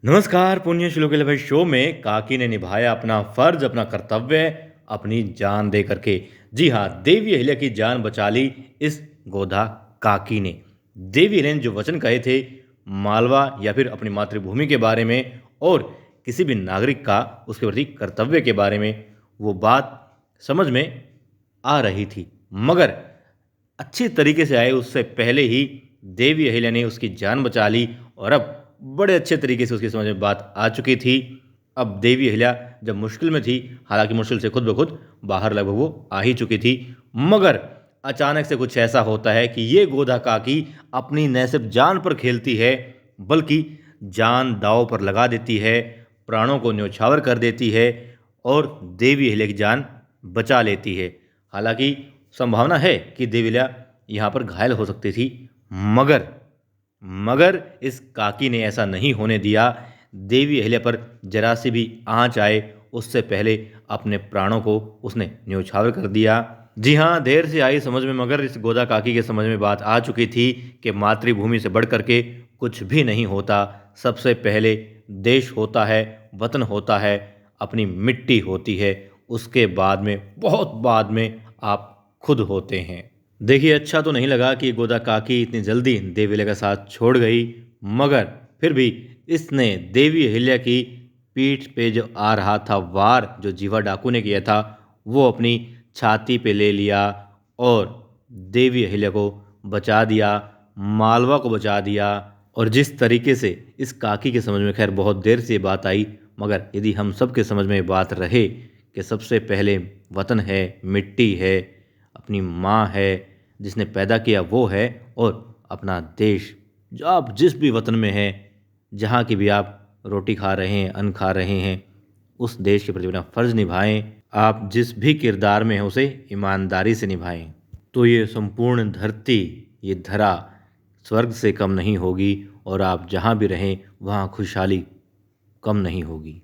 नमस्कार। पुण्य श्लोक के भाई शो में काकी ने निभाया अपना फर्ज, अपना कर्तव्य, अपनी जान दे करके। जी हाँ, देवी अहिल्या की जान बचा ली इस गोधा काकी ने। देवी अहिल्या ने जो वचन कहे थे मालवा या फिर अपनी मातृभूमि के बारे में और किसी भी नागरिक का उसके प्रति कर्तव्य के बारे में, वो बात समझ में आ रही थी, मगर अच्छी तरीके से आए उससे पहले ही देवी अहिल्या ने उसकी जान बचा ली और अब बड़े अच्छे तरीके से उसकी समझ में बात आ चुकी थी। अब देवी अहिल्या जब मुश्किल में थी, हालांकि मुश्किल से खुद ब खुद बाहर लगभग वो आ ही चुकी थी, मगर अचानक से कुछ ऐसा होता है कि ये गोधा काकी अपनी न सिर्फ जान पर खेलती है बल्कि जान दांव पर लगा देती है, प्राणों को न्यौछावर कर देती है और देवी अहिल्या की जान बचा लेती है। हालांकि संभावना है कि देवी अहिल्या यहाँ पर घायल हो सकती थी, मगर मगर इस काकी ने ऐसा नहीं होने दिया। देवी अहिल्या पर जरा सी भी आँच आए उससे पहले अपने प्राणों को उसने न्यौछावर कर दिया। जी हाँ, देर से आई समझ में, मगर इस गोदा काकी के समझ में बात आ चुकी थी कि मातृभूमि से बढ़ करके कुछ भी नहीं होता। सबसे पहले देश होता है, वतन होता है, अपनी मिट्टी होती है, उसके बाद में, बहुत बाद में आप खुद होते हैं। देखिए, अच्छा तो नहीं लगा कि गोदा काकी इतनी जल्दी देवी अहिल्या का साथ छोड़ गई, मगर फिर भी इसने देवी अहिल्या की पीठ पे जो आ रहा था वार, जो जीवा डाकू ने किया था, वो अपनी छाती पे ले लिया और देवी अहिल्या को बचा दिया, मालवा को बचा दिया। और जिस तरीके से इस काकी के समझ में, खैर बहुत देर से ये बात आई, मगर यदि हम सब के समझ में ये बात रहे कि सबसे पहले वतन है, मिट्टी है, अपनी माँ है जिसने पैदा किया वो है, और अपना देश, जो आप जिस भी वतन में हैं, जहाँ की भी आप रोटी खा रहे हैं, अन्न खा रहे हैं, उस देश के प्रति अपना फ़र्ज़ निभाएं। आप जिस भी किरदार में हैं उसे ईमानदारी से निभाएं, तो ये संपूर्ण धरती, ये धरा स्वर्ग से कम नहीं होगी और आप जहाँ भी रहें वहाँ खुशहाली कम नहीं होगी।